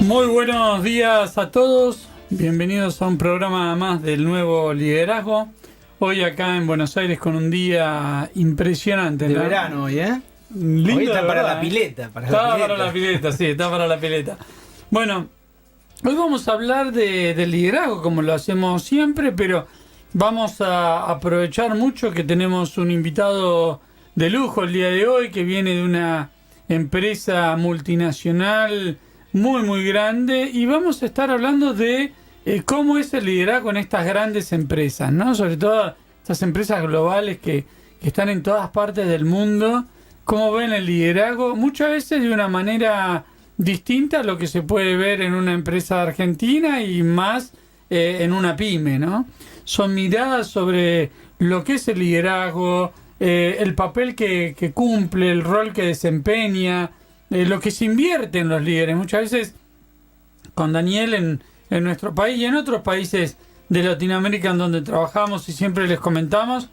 Muy buenos días a todos, bienvenidos a un programa más del Nuevo Liderazgo. Hoy acá en Buenos Aires con un día impresionante. De verano hoy, ¿eh? Lindo, hoy está de para verdad, la pileta. Para la pileta, sí, está para la pileta. Bueno, hoy vamos a hablar del liderazgo como lo hacemos siempre, pero vamos a aprovechar mucho que tenemos un invitado de lujo el día de hoy que viene de una empresa multinacional muy grande, y vamos a estar hablando de cómo es el liderazgo en estas grandes empresas, ¿no? Sobre todo estas empresas globales que están en todas partes del mundo, cómo ven el liderazgo, muchas veces de una manera distinta a lo que se puede ver en una empresa argentina y más en una pyme, ¿no? Son miradas sobre lo que es el liderazgo, el papel que cumple, el rol que desempeña, lo que se invierte en los líderes. Muchas veces con Daniel en nuestro país y en otros países de Latinoamérica en donde trabajamos y siempre les comentamos,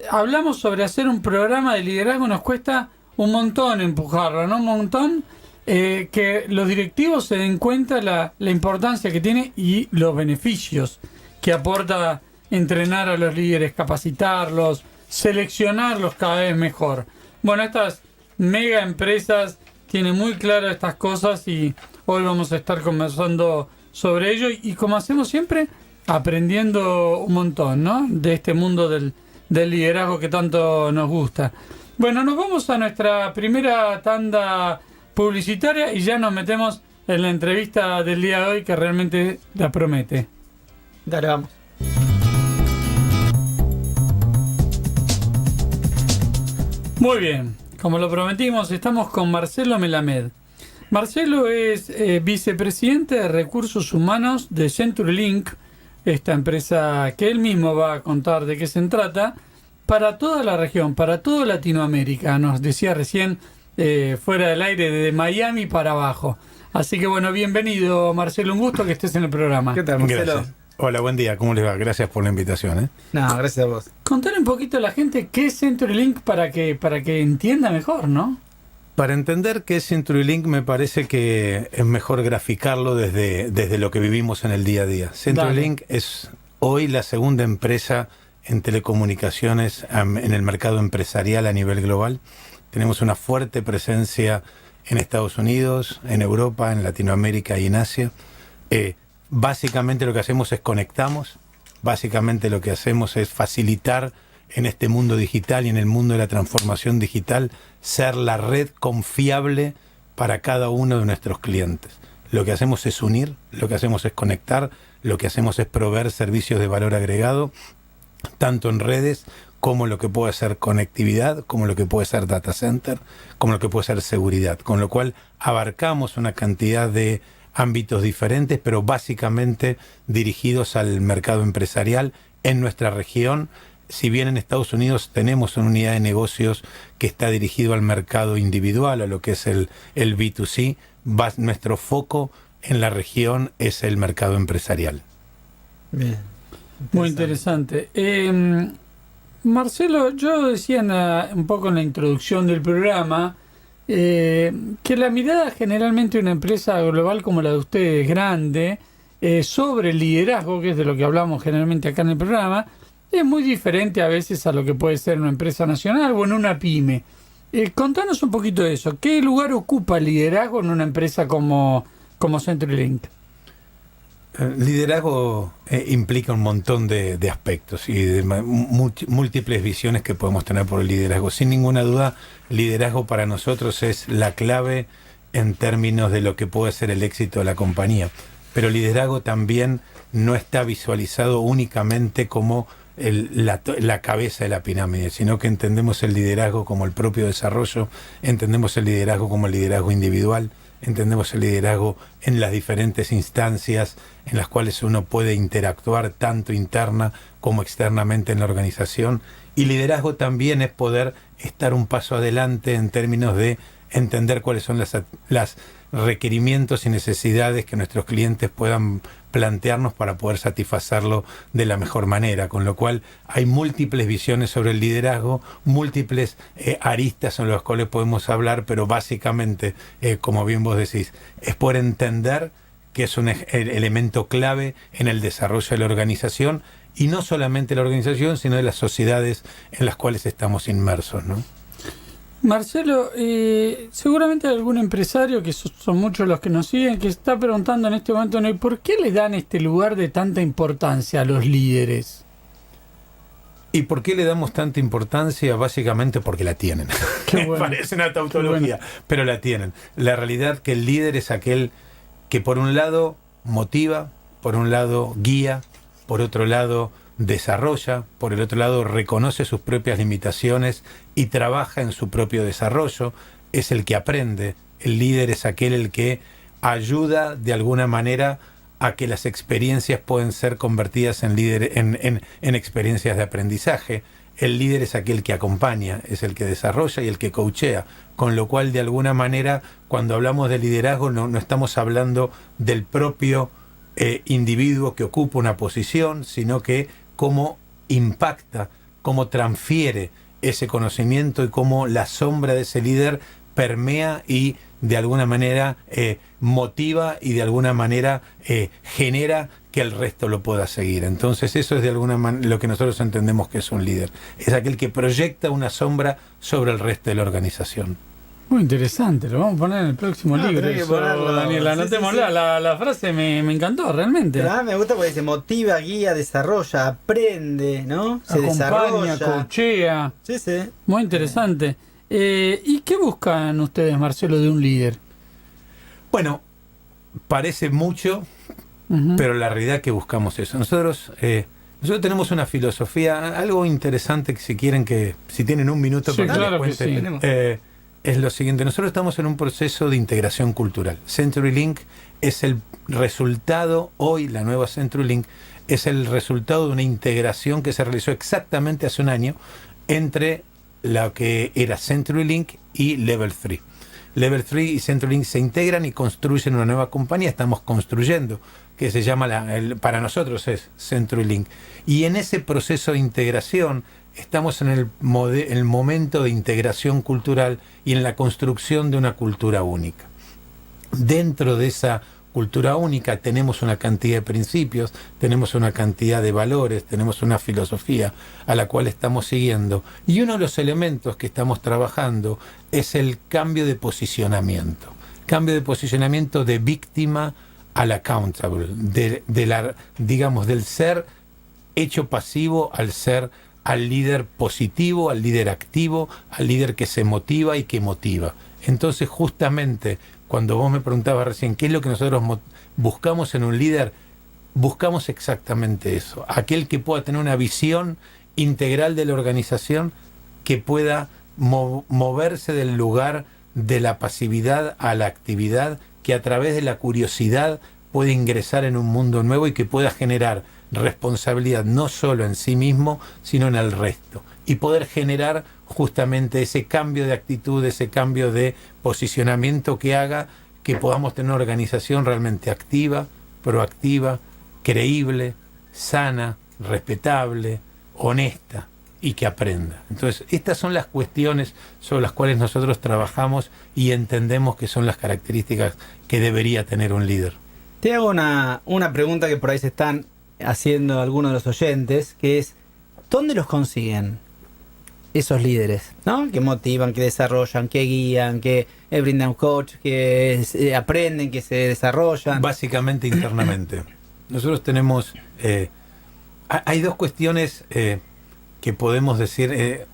hablamos sobre hacer un programa de liderazgo. Nos cuesta un montón empujarlo, ¿no? Un montón que los directivos se den cuenta la importancia que tiene y los beneficios que aporta entrenar a los líderes, capacitarlos, seleccionarlos cada vez mejor. Bueno, estas mega empresas tienen muy claras estas cosas y hoy vamos a estar conversando sobre ello y como hacemos siempre, aprendiendo un montón, ¿no? De este mundo del liderazgo que tanto nos gusta. Bueno, nos vamos a nuestra primera tanda publicitaria y ya nos metemos en la entrevista del día de hoy que realmente la promete. Dale, vamos. Muy bien, como lo prometimos, estamos con Marcelo Melamed. Marcelo es vicepresidente de Recursos Humanos de CenturyLink, esta empresa que él mismo va a contar de qué se trata, para toda la región, para toda Latinoamérica. Nos decía recién, fuera del aire, de Miami para abajo. Así que bueno, bienvenido Marcelo, un gusto que estés en el programa. ¿Qué tal, Marcelo? Gracias. Hola, buen día, ¿cómo les va? Gracias por la invitación. No, gracias a vos. Contale un poquito a la gente qué es CenturyLink para que entienda mejor, ¿no? Para entender qué es CenturyLink me parece que es mejor graficarlo desde lo que vivimos en el día a día. CenturyLink es hoy la segunda empresa en telecomunicaciones en el mercado empresarial a nivel global. Tenemos una fuerte presencia en Estados Unidos, en Europa, en Latinoamérica y en Asia. Básicamente lo que hacemos es conectamos, básicamente lo que hacemos es facilitar en este mundo digital y en el mundo de la transformación digital ser la red confiable para cada uno de nuestros clientes. Lo que hacemos es unir, lo que hacemos es conectar, lo que hacemos es proveer servicios de valor agregado, tanto en redes como lo que puede ser conectividad, como lo que puede ser data center, como lo que puede ser seguridad, con lo cual abarcamos una cantidad de ámbitos diferentes, pero básicamente dirigidos al mercado empresarial en nuestra región. Si bien en Estados Unidos tenemos una unidad de negocios que está dirigido al mercado individual, a lo que es el B2C, nuestro foco en la región es el mercado empresarial. Bien. Muy interesante. Marcelo, yo decía un poco en la introducción del programa que la mirada generalmente de una empresa global como la de ustedes, grande, sobre el liderazgo, que es de lo que hablamos generalmente acá en el programa, es muy diferente a veces a lo que puede ser una empresa nacional o en una pyme. Contanos un poquito de eso. ¿Qué lugar ocupa el liderazgo en una empresa como CenturyLink? Liderazgo implica un montón de aspectos y de múltiples visiones que podemos tener por el liderazgo. Sin ninguna duda, liderazgo para nosotros es la clave en términos de lo que puede ser el éxito de la compañía. Pero liderazgo también no está visualizado únicamente como la cabeza de la pirámide, sino que entendemos el liderazgo como el propio desarrollo, entendemos el liderazgo como el liderazgo individual, entendemos el liderazgo en las diferentes instancias en las cuales uno puede interactuar tanto interna como externamente en la organización. Y liderazgo también es poder estar un paso adelante en términos de entender cuáles son las requerimientos y necesidades que nuestros clientes puedan plantearnos para poder satisfacerlo de la mejor manera, con lo cual hay múltiples visiones sobre el liderazgo, múltiples aristas en las cuales podemos hablar, pero básicamente, como bien vos decís, es por entender que es un elemento clave en el desarrollo de la organización, y no solamente la organización, sino de las sociedades en las cuales estamos inmersos, ¿no? Marcelo, seguramente hay algún empresario, que son muchos los que nos siguen, que está preguntando en este momento, ¿no? ¿Por qué le dan este lugar de tanta importancia a los líderes? ¿Y por qué le damos tanta importancia? Básicamente porque la tienen. Qué bueno. Parece una tautología, pero la tienen. La realidad que el líder es aquel que por un lado motiva, por un lado guía, por otro lado desarrolla, por el otro lado reconoce sus propias limitaciones y trabaja en su propio desarrollo, es el que aprende. El líder es aquel el que ayuda de alguna manera a que las experiencias pueden ser convertidas en experiencias de aprendizaje. El líder es aquel que acompaña, es el que desarrolla y el que coachea, con lo cual de alguna manera cuando hablamos de liderazgo no estamos hablando del propio individuo que ocupa una posición, sino que cómo impacta, cómo transfiere ese conocimiento y cómo la sombra de ese líder permea y de alguna manera motiva y de alguna manera genera que el resto lo pueda seguir. Entonces eso es de alguna manera lo que nosotros entendemos que es un líder. Es aquel que proyecta una sombra sobre el resto de la organización. Muy interesante, lo vamos a poner en el próximo libro. Tenés que Eso, ponerlo. Daniel, anotémosla. Sí. La frase me encantó, realmente. Pero a mí me gusta porque se motiva, guía, desarrolla, aprende, ¿no? Se Acompaña, desarrolla. coachea. Sí, sí. Muy interesante. ¿Y qué buscan ustedes, Marcelo, de un líder? Bueno, parece mucho, Uh-huh. pero la realidad es que buscamos eso. Nosotros tenemos una filosofía, algo interesante que si tienen un minuto Sí, para que claro les que cuente, sí. es lo siguiente. Nosotros estamos en un proceso de integración cultural. CenturyLink es el resultado, hoy la nueva CenturyLink es el resultado de una integración que se realizó exactamente hace un año entre lo que era CenturyLink y Level 3. Level 3 y CenturyLink se integran y construyen una nueva compañía. Estamos construyendo, que se llama, para nosotros es CenturyLink. Y en ese proceso de integración estamos en el momento de integración cultural y en la construcción de una cultura única. Dentro de esa cultura única tenemos una cantidad de principios, tenemos una cantidad de valores, tenemos una filosofía a la cual estamos siguiendo. Y uno de los elementos que estamos trabajando es el cambio de posicionamiento. Cambio de posicionamiento de víctima al accountable, del ser hecho pasivo al líder positivo, al líder activo, al líder que se motiva y que motiva. Entonces, justamente, cuando vos me preguntabas recién qué es lo que nosotros buscamos en un líder, buscamos exactamente eso. Aquel que pueda tener una visión integral de la organización, que pueda moverse del lugar de la pasividad a la actividad, que a través de la curiosidad puede ingresar en un mundo nuevo y que pueda generar responsabilidad no solo en sí mismo, sino en el resto. Y poder generar justamente ese cambio de actitud, ese cambio de posicionamiento que haga que podamos tener una organización realmente activa, proactiva, creíble, sana, respetable, honesta y que aprenda. Entonces, estas son las cuestiones sobre las cuales nosotros trabajamos y entendemos que son las características que debería tener un líder. Te hago una pregunta que por ahí se están haciendo algunos de los oyentes, que es, ¿dónde los consiguen esos líderes, ¿no? Que motivan, que desarrollan, que guían, que brindan coach, que aprenden, que se desarrollan? Básicamente internamente. Nosotros tenemos... hay dos cuestiones que podemos decir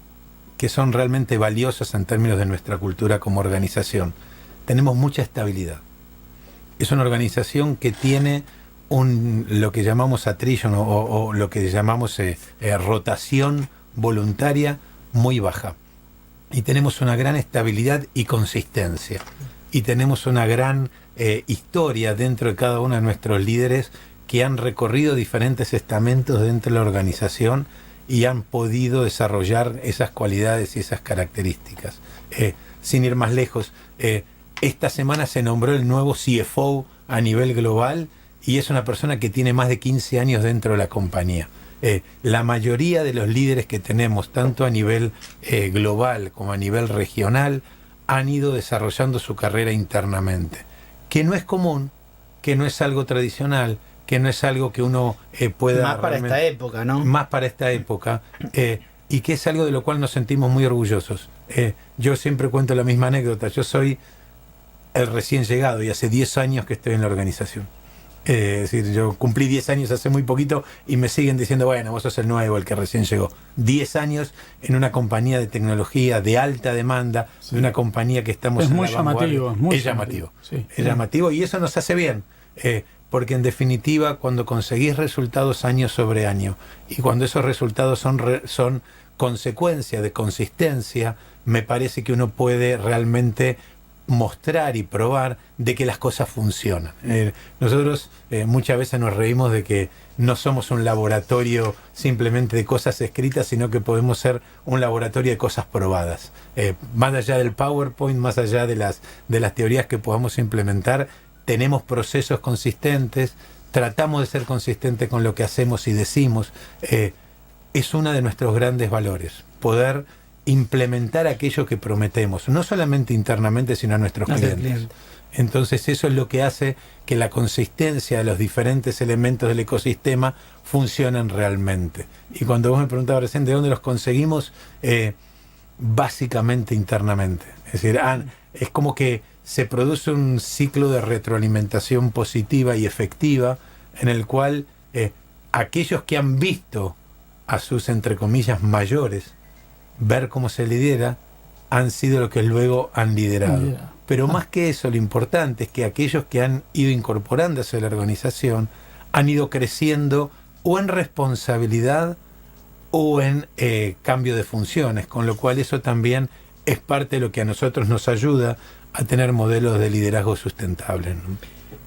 que son realmente valiosas en términos de nuestra cultura como organización. Tenemos mucha estabilidad. Es una organización que tiene lo que llamamos attrition o lo que llamamos rotación voluntaria muy baja. Y tenemos una gran estabilidad y consistencia. Y tenemos una gran historia dentro de cada uno de nuestros líderes que han recorrido diferentes estamentos dentro de la organización y han podido desarrollar esas cualidades y esas características. sin ir más lejos, esta semana se nombró el nuevo CFO a nivel global y es una persona que tiene más de 15 años dentro de la compañía. La mayoría de los líderes que tenemos, tanto a nivel global como a nivel regional, han ido desarrollando su carrera internamente, que no es común, que no es algo tradicional, que no es algo que uno pueda... Más para esta época, ¿no? Más para esta época, y que es algo de lo cual nos sentimos muy orgullosos. Yo siempre cuento la misma anécdota. Yo soy el recién llegado y hace 10 años que estoy en la organización. Es decir, yo cumplí 10 años hace muy poquito y me siguen diciendo, bueno, vos sos el nuevo, el que recién llegó. 10 años en una compañía de tecnología de alta demanda, de una compañía que estamos es en muy la vanguardia. llamativo, Es llamativo. Sí. Es llamativo y eso nos hace bien. Porque en definitiva, cuando conseguís resultados año sobre año y cuando esos resultados son consecuencia de consistencia, me parece que uno puede realmente mostrar y probar de que las cosas funcionan. Nosotros muchas veces nos reímos de que no somos un laboratorio simplemente de cosas escritas, sino que podemos ser un laboratorio de cosas probadas. Más allá del PowerPoint, más allá de las teorías que podamos implementar, tenemos procesos consistentes, tratamos de ser consistentes con lo que hacemos y decimos. Es uno de nuestros grandes valores, poder implementar aquello que prometemos, no solamente internamente, sino a nuestros clientes. Entonces eso es lo que hace que la consistencia de los diferentes elementos del ecosistema funcionen realmente. Y cuando vos me preguntabas recién de dónde los conseguimos, básicamente internamente. Es decir, es como que se produce un ciclo de retroalimentación positiva y efectiva en el cual aquellos que han visto a sus, entre comillas, mayores ver cómo se lidera, han sido los que luego han liderado. Pero más que eso, lo importante es que aquellos que han ido incorporándose a la organización han ido creciendo o en responsabilidad o en cambio de funciones, con lo cual eso también es parte de lo que a nosotros nos ayuda a tener modelos de liderazgo sustentables, ¿no?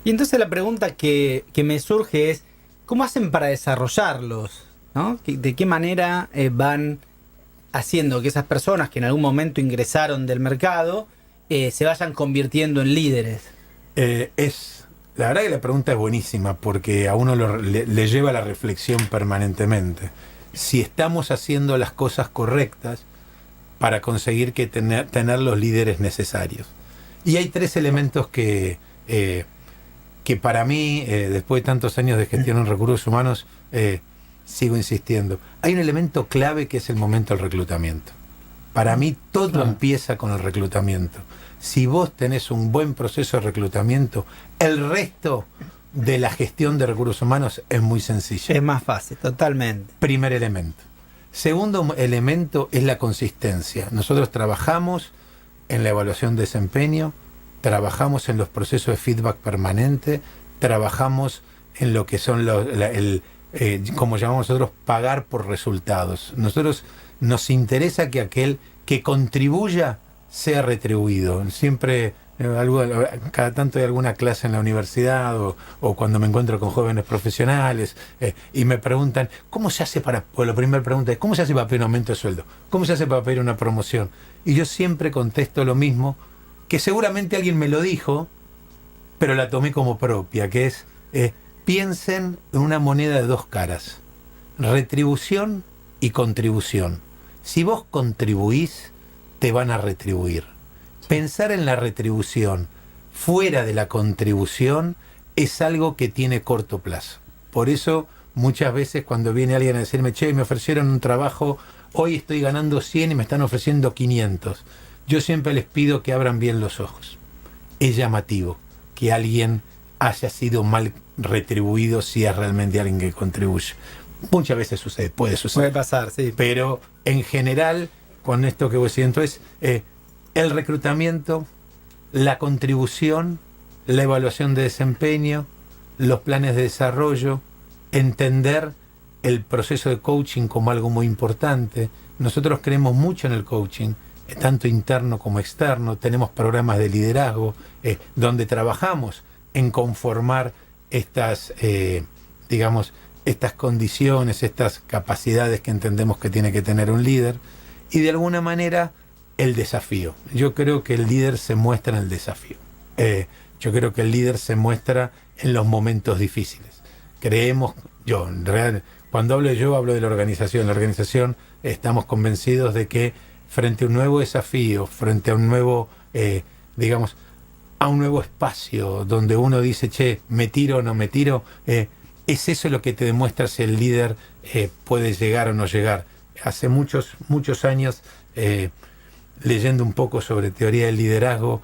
Y entonces la pregunta que me surge es, ¿cómo hacen para desarrollarlos? ¿No? ¿De qué manera van haciendo que esas personas que en algún momento ingresaron del mercado se vayan convirtiendo en líderes? La verdad que la pregunta es buenísima porque a uno le lleva a la reflexión permanentemente. Si estamos haciendo las cosas correctas para conseguir tener los líderes necesarios. Y hay 3 elementos que para mí, después de tantos años de gestión en recursos humanos, sigo insistiendo. Hay un elemento clave que es el momento del reclutamiento. Para mí todo empieza con el reclutamiento. Si vos tenés un buen proceso de reclutamiento, el resto de la gestión de recursos humanos es muy sencillo. Es más fácil, totalmente. Primer elemento. Segundo elemento es la consistencia. Nosotros trabajamos en la evaluación de desempeño, trabajamos en los procesos de feedback permanente, trabajamos en lo que son como llamamos nosotros, pagar por resultados. Nosotros nos interesa que aquel que contribuya sea retribuido. Siempre, cada tanto hay alguna clase en la universidad o cuando me encuentro con jóvenes profesionales y me preguntan, ¿cómo se hace la primera pregunta es, ¿cómo se hace para pedir un aumento de sueldo? ¿Cómo se hace para pedir una promoción? Y yo siempre contesto lo mismo, que seguramente alguien me lo dijo, pero la tomé como propia, que es, piensen en una moneda de 2 caras, retribución y contribución. Si vos contribuís, te van a retribuir. Pensar en la retribución fuera de la contribución es algo que tiene corto plazo. Por eso muchas veces cuando viene alguien a decirme, che, me ofrecieron un trabajo, hoy estoy ganando 100 y me están ofreciendo 500. Yo siempre les pido que abran bien los ojos. Es llamativo que alguien haya sido mal retribuido si es realmente alguien que contribuye. Muchas veces sucede, puede suceder. Puede pasar, sí. Pero en general, con esto que voy siento es el reclutamiento, la contribución, la evaluación de desempeño, los planes de desarrollo, entender el proceso de coaching como algo muy importante. Nosotros creemos mucho en el coaching, tanto interno como externo. Tenemos programas de liderazgo donde trabajamos en conformar estas, estas condiciones, estas capacidades que entendemos que tiene que tener un líder. Y de alguna manera el desafío. Yo creo que el líder se muestra en el desafío. Yo creo que el líder se muestra en los momentos difíciles. Creemos, yo, en realidad, cuando hablo yo, hablo de la organización. La organización, estamos convencidos de que frente a un nuevo desafío, frente a un nuevo, digamos, a un nuevo espacio donde uno dice, che, me tiro o no me tiro, es eso lo que te demuestra si el líder puede llegar o no llegar. Hace muchos años, leyendo un poco sobre teoría del liderazgo,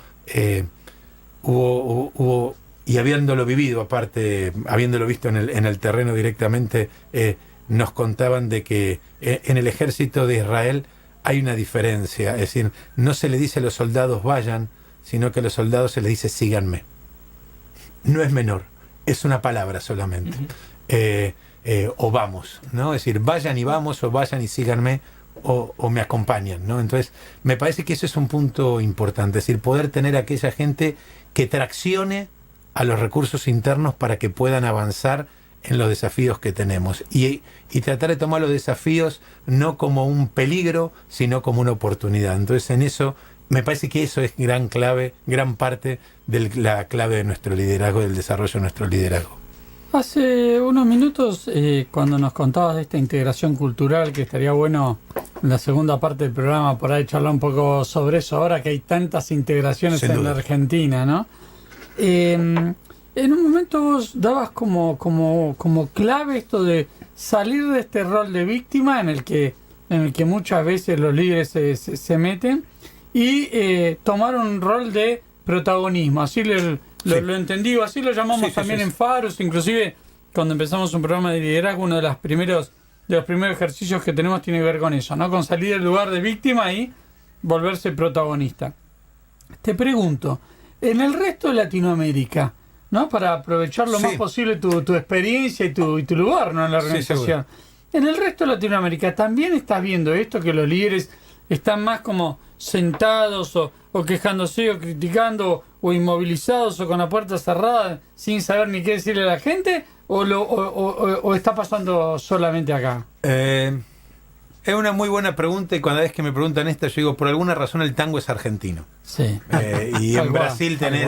hubo y habiéndolo vivido, aparte, habiéndolo visto en el terreno directamente, nos contaban de que en el ejército de Israel hay una diferencia. Es decir, no se le dice a los soldados vayan, sino que a los soldados se les dice síganme. No es menor, es una palabra solamente. O vamos, ¿no? Es decir, vayan y vamos, o vayan y síganme, o me acompañan, ¿no? Entonces, me parece que eso es un punto importante. Es decir, poder tener a aquella gente que traccione a los recursos internos para que puedan avanzar en los desafíos que tenemos. Y tratar de tomar los desafíos no como un peligro, sino como una oportunidad. Entonces, en eso, me parece que eso es gran clave, gran parte de la clave de nuestro liderazgo, del desarrollo de nuestro liderazgo. Hace unos minutos, cuando nos contabas de esta integración cultural, que estaría bueno en la segunda parte del programa por ahí charlar un poco sobre eso, ahora que hay tantas integraciones en la Argentina, ¿no? En un momento vos dabas como clave esto de salir de este rol de víctima en el que muchas veces los líderes se meten y tomar un rol de protagonismo. Así lo entendí, así lo llamamos también en Faros. Inclusive cuando empezamos un programa de liderazgo, uno de los primeros ejercicios que tenemos tiene que ver con eso, ¿no? Con salir del lugar de víctima y volverse protagonista. Te pregunto, en el resto de Latinoamérica, ¿no? Para aprovechar lo más posible tu experiencia y tu lugar, ¿no? En la organización. En el resto de Latinoamérica, ¿también estás viendo esto, que los líderes están más como sentados o quejándose o criticando o inmovilizados o con la puerta cerrada sin saber ni qué decirle a la gente? ¿O está pasando solamente acá? Es una muy buena pregunta, y cada vez que me preguntan esto, yo digo, por alguna razón el tango es argentino. Sí. Y en Brasil tenés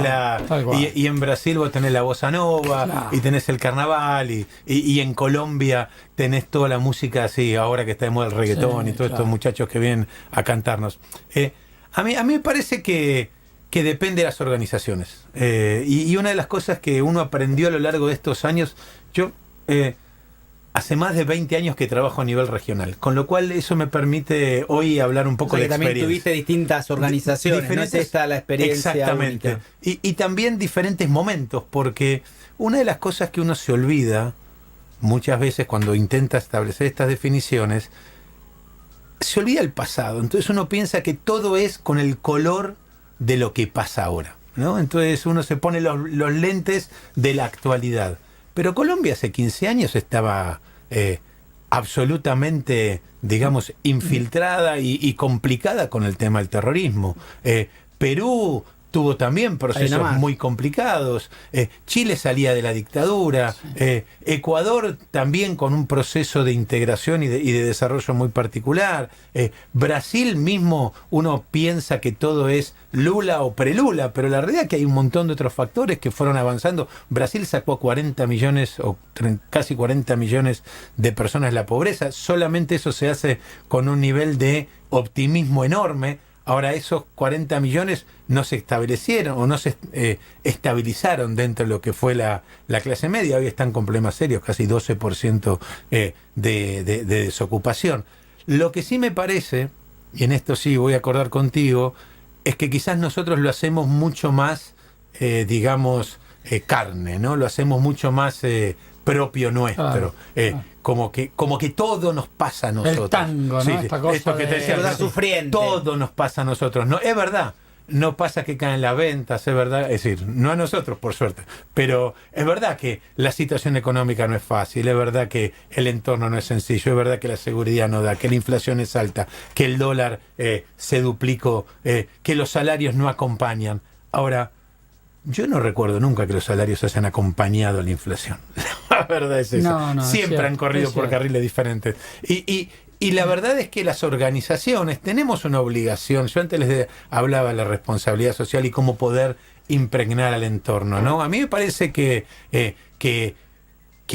y en Brasil vos tenés la bossa nova, claro, y tenés el carnaval, y en Colombia tenés toda la música así, ahora que está de moda el reggaetón, y todos estos muchachos que vienen a cantarnos. A mí me parece que depende de las organizaciones. Y una de las cosas que uno aprendió a lo largo de estos años, yo hace más de 20 años que trabajo a nivel regional, con lo cual eso me permite hoy hablar un poco de experiencia. También tuviste distintas organizaciones, no es esta la experiencia exactamente única. Y también diferentes momentos, porque una de las cosas que uno se olvida muchas veces cuando intenta establecer estas definiciones, se olvida el pasado. Entonces uno piensa que todo es con el color de lo que pasa ahora, ¿no? Entonces uno se pone los lentes de la actualidad. Pero Colombia hace 15 años estaba absolutamente, digamos, infiltrada y complicada con el tema del terrorismo. Perú tuvo también procesos muy complicados. Chile salía de la dictadura. Ecuador también con un proceso de integración y de desarrollo muy particular. Brasil mismo, uno piensa que todo es Lula o pre-Lula, pero la realidad es que hay un montón de otros factores que fueron avanzando. Brasil sacó 40 millones o casi 40 millones de personas de la pobreza. Solamente eso se hace con un nivel de optimismo enorme. Ahora, esos 40 millones no se establecieron o no se estabilizaron dentro de lo que fue la clase media. Hoy están con problemas serios, casi 12% de desocupación. Lo que sí me parece, y en esto sí voy a acordar contigo, es que quizás nosotros lo hacemos mucho más, digamos, carne, ¿no? Lo hacemos mucho más propio nuestro. Como que todo nos pasa a nosotros. El tango, ¿no? Sí, esta cosa esto que te decía, sufriente. Todo nos pasa a nosotros. No, es verdad. No pasa que caen las ventas, es verdad. Es decir, no a nosotros, por suerte. Pero es verdad que la situación económica no es fácil. Es verdad que el entorno no es sencillo. Es verdad que la seguridad no da, que la inflación es alta, que el dólar se duplicó, que los salarios no acompañan. Ahora, yo no recuerdo nunca que los salarios hayan acompañado a la inflación. La verdad es esa. No, siempre han corrido por carriles diferentes. Y Y la verdad es que las organizaciones tenemos una obligación. Yo antes hablaba de la responsabilidad social y cómo poder impregnar al entorno, ¿no? A mí me parece que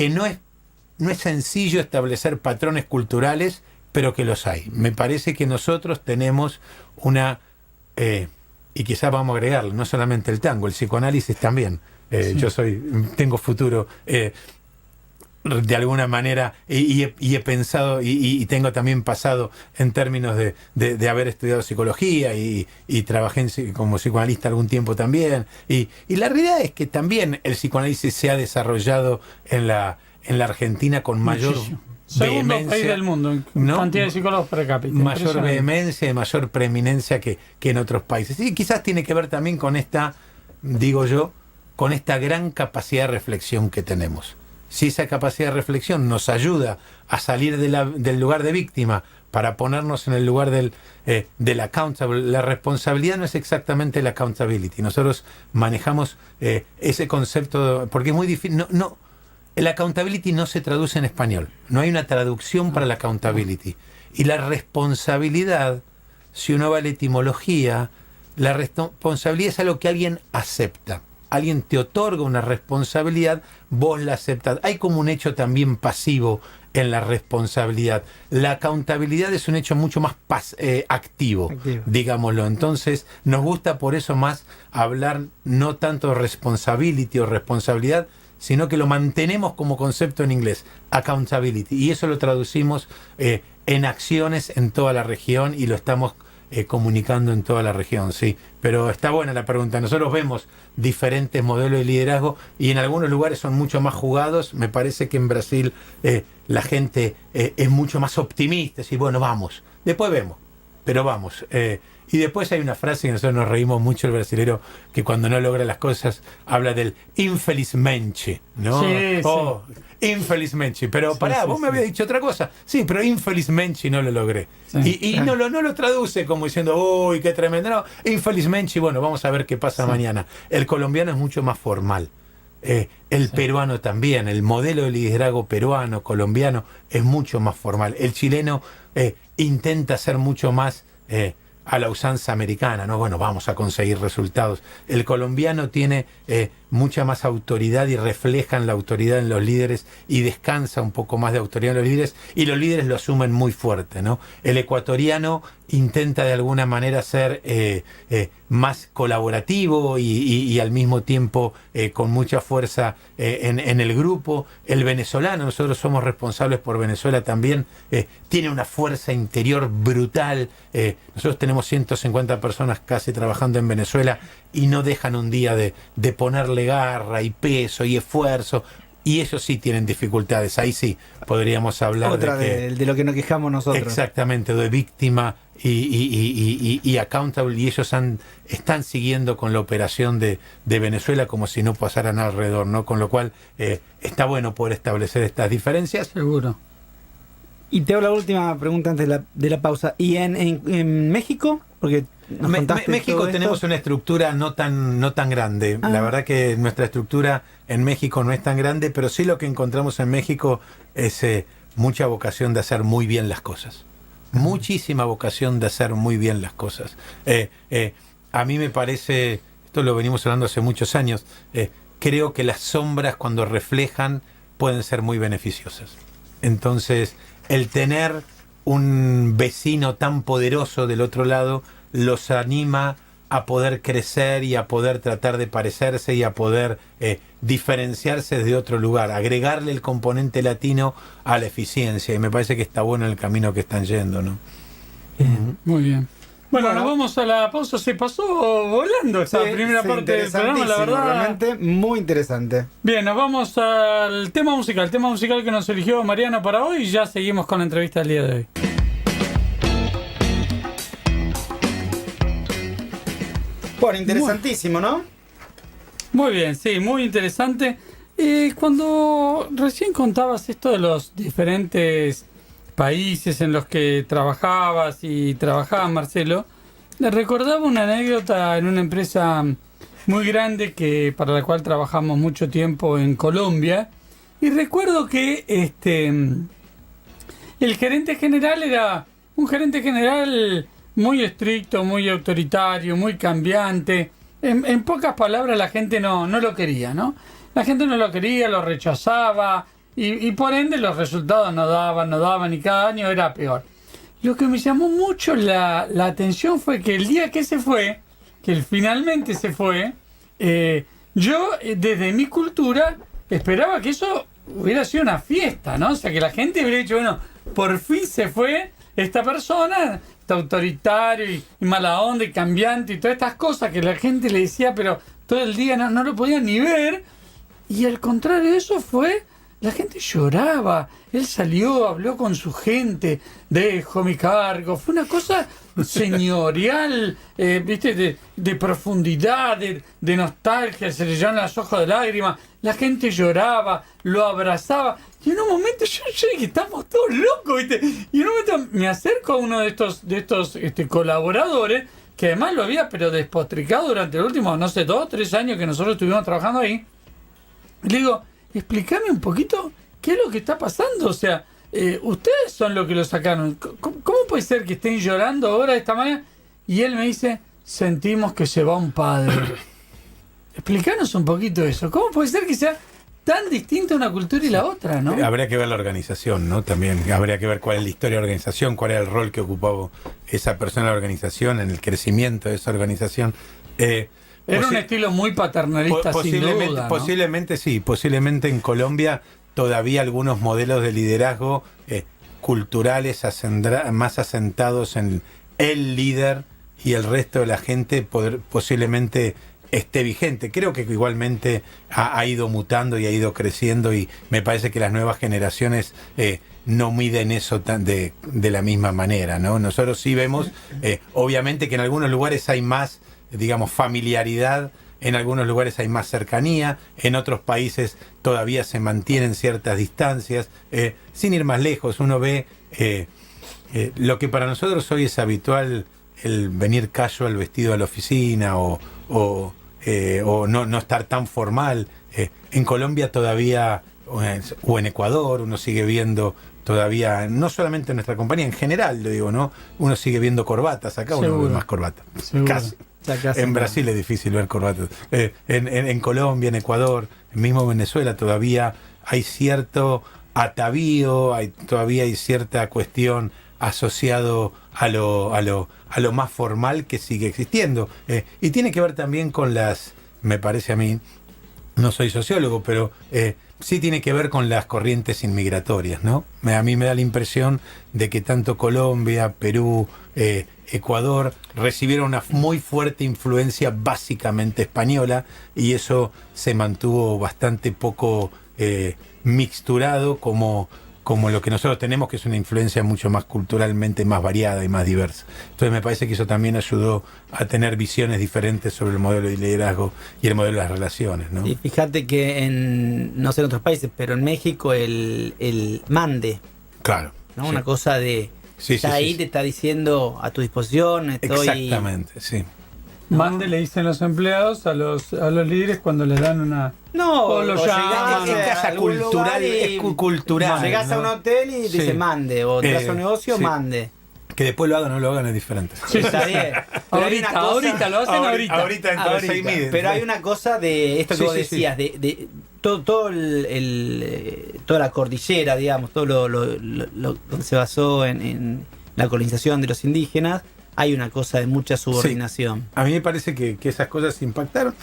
no es sencillo establecer patrones culturales, pero que los hay. Me parece que nosotros tenemos y quizás vamos a agregarlo, no solamente el tango, el psicoanálisis también. Sí. Yo tengo futuro de alguna manera y he pensado y tengo también pasado en términos de haber estudiado psicología y trabajé como psicoanalista algún tiempo también. Y la realidad es que también el psicoanálisis se ha desarrollado en la Argentina con mayor... Muchísimo. Segundo país del mundo en cantidad de psicólogos per cápita. Mayor vehemencia y mayor preeminencia que en otros países. Y quizás tiene que ver también con esta, digo yo, con esta gran capacidad de reflexión que tenemos. Si esa capacidad de reflexión nos ayuda a salir del lugar de víctima para ponernos en el lugar del accountable, la responsabilidad no es exactamente la accountability. Nosotros manejamos ese concepto porque es muy difícil. El accountability no se traduce en español. No hay una traducción para la accountability. Y la responsabilidad, si uno va a la etimología, la responsabilidad es algo que alguien acepta. Alguien te otorga una responsabilidad, vos la aceptas. Hay como un hecho también pasivo en la responsabilidad. La accountabilidad es un hecho mucho más activo, digámoslo. Entonces, nos gusta por eso más hablar no tanto de responsibility o responsabilidad, sino que lo mantenemos como concepto en inglés, accountability, y eso lo traducimos en acciones en toda la región y lo estamos comunicando en toda la región, sí. Pero está buena la pregunta. Nosotros vemos diferentes modelos de liderazgo y en algunos lugares son mucho más jugados. Me parece que en Brasil la gente es mucho más optimista, y bueno, vamos, después vemos, pero vamos. Y después hay una frase que nosotros nos reímos mucho, el brasilero, que cuando no logra las cosas habla del infelizmente, ¿no? Sí, sí. Infelizmente. Pero sí, pará, vos me habías dicho otra cosa. Sí, pero infelizmente no lo logré. Sí, y no lo traduce como diciendo, uy, qué tremendo. No, infelizmente, bueno, vamos a ver qué pasa mañana. El colombiano es mucho más formal. El peruano también. El modelo de liderazgo peruano, colombiano, es mucho más formal. El chileno intenta ser mucho más... a la usanza americana, ¿no? Bueno, vamos a conseguir resultados. El colombiano tiene mucha más autoridad y reflejan la autoridad en los líderes y descansa un poco más de autoridad en los líderes y los líderes lo asumen muy fuerte, ¿no? El ecuatoriano intenta de alguna manera ser más colaborativo y al mismo tiempo con mucha fuerza en el grupo. El venezolano, nosotros somos responsables por Venezuela también, tiene una fuerza interior brutal. Nosotros tenemos 150 personas casi trabajando en Venezuela y no dejan un día de ponerle garra y peso y esfuerzo. Y ellos sí tienen dificultades. Ahí sí podríamos hablar otra de lo que nos quejamos nosotros. Exactamente, de víctima y accountable. Y ellos están siguiendo con la operación de Venezuela como si no pasaran alrededor, ¿no? Con lo cual está bueno poder establecer estas diferencias. Seguro. Y te hago la última pregunta antes de la pausa. ¿Y en México? Porque México tenemos una estructura no tan grande. La verdad que nuestra estructura en México no es tan grande, pero sí lo que encontramos en México es mucha vocación de hacer muy bien las cosas. Muchísima vocación de hacer muy bien las cosas. A mí me parece, esto lo venimos hablando hace muchos años, creo que las sombras cuando reflejan pueden ser muy beneficiosas. Entonces, el tener un vecino tan poderoso del otro lado los anima a poder crecer y a poder tratar de parecerse y a poder diferenciarse de otro lugar, agregarle el componente latino a la eficiencia, y me parece que está bueno el camino que están yendo, ¿no? Muy bien. Bueno, nos vamos a la pausa. Se pasó volando esta primera parte del programa, la verdad. Realmente muy interesante. Bien, nos vamos al tema musical. El tema musical que nos eligió Mariano para hoy y ya seguimos con la entrevista del día de hoy. Bueno, interesantísimo, ¿no? Muy bien, sí, muy interesante. Cuando recién contabas esto de los diferentes países en los que trabajabas y trabajaba Marcelo, le recordaba una anécdota en una empresa muy grande para la cual trabajamos mucho tiempo en Colombia, y recuerdo que el gerente general era un gerente general muy estricto, muy autoritario, muy cambiante. En pocas palabras, la gente no lo quería, ¿no? La gente no lo quería, lo rechazaba, y por ende los resultados no daban, y cada año era peor. Lo que me llamó mucho la atención fue que el día que se fue, que él finalmente se fue, yo desde mi cultura esperaba que eso hubiera sido una fiesta, ¿no? O sea, que la gente hubiera dicho, bueno, por fin se fue esta persona, este autoritario y mala onda y cambiante y todas estas cosas que la gente le decía, pero todo el día no lo podían ni ver. Y al contrario de eso fue, la gente lloraba, él salió, habló con su gente, dejo mi cargo, fue una cosa señorial, viste, de profundidad, de nostalgia, se le llenaron los ojos de lágrimas, la gente lloraba, lo abrazaba, y en un momento yo dije, estamos todos locos, ¿viste? Y en un momento me acerco a uno de estos colaboradores, que además lo había pero despotricado durante los últimos, no sé, 2 o 3 años que nosotros estuvimos trabajando ahí. Le digo, explícame un poquito qué es lo que está pasando. O sea, ustedes son los que lo sacaron. ¿Cómo puede ser que estén llorando ahora de esta manera? Y él me dice, sentimos que se va un padre. Explícanos un poquito eso. ¿Cómo puede ser que sea tan distinta una cultura y la otra, no? Habría que ver la organización, ¿no? También habría que ver cuál es la historia de la organización, cuál era el rol que ocupaba esa persona en la organización, en el crecimiento de esa organización. Era un estilo muy paternalista, sin duda, ¿no? Posiblemente sí, posiblemente en Colombia todavía algunos modelos de liderazgo culturales más asentados en el líder y el resto de la gente posiblemente esté vigente. Creo que igualmente ha ido mutando y ha ido creciendo, y me parece que las nuevas generaciones no miden eso de la misma manera, ¿no? Nosotros sí vemos, obviamente, que en algunos lugares hay más, digamos, familiaridad, en algunos lugares hay más cercanía, en otros países todavía se mantienen ciertas distancias. Sin ir más lejos, uno ve lo que para nosotros hoy es habitual, el venir casual vestido a la oficina o no estar tan formal. En Colombia todavía, o en Ecuador, uno sigue viendo todavía, no solamente en nuestra compañía, en general, lo digo, ¿no? Uno sigue viendo corbatas, acá uno ve más corbatas. Casi. En Brasil es difícil ver corbatas. En Colombia, en Ecuador, mismo en Venezuela, todavía hay cierto atavío, todavía hay cierta cuestión asociado a lo más formal que sigue existiendo. Y tiene que ver también con me parece a mí, no soy sociólogo, pero sí tiene que ver con las corrientes inmigratorias, ¿no? A mí me da la impresión de que tanto Colombia, Perú, Ecuador recibieron una muy fuerte influencia básicamente española, y eso se mantuvo bastante poco mixturado como lo que nosotros tenemos, que es una influencia mucho más culturalmente más variada y más diversa. Entonces me parece que eso también ayudó a tener visiones diferentes sobre el modelo de liderazgo y el modelo de las relaciones, ¿no? Y fíjate que no sé en otros países, pero en México el mande. Claro. ¿No? Sí. Una cosa de... ahí te está diciendo a tu disposición, estoy... Exactamente, sí. Mande le dicen los empleados a los líderes cuando les dan una... No, o lo llaman. Es casa cultural, es cultural. Llegás a un hotel y dice mande, o te vas a un negocio, mande. Que después lo hagan o no lo hagan es diferente. Sí, está bien. Ahorita lo hacen ahorita. Dentro de 6 meses. Pero hay una cosa de esto que vos decías, de todo toda la cordillera, digamos, todo lo que se basó en la colonización de los indígenas. Hay una cosa de mucha subordinación. Sí. A mí me parece que esas cosas impactaron.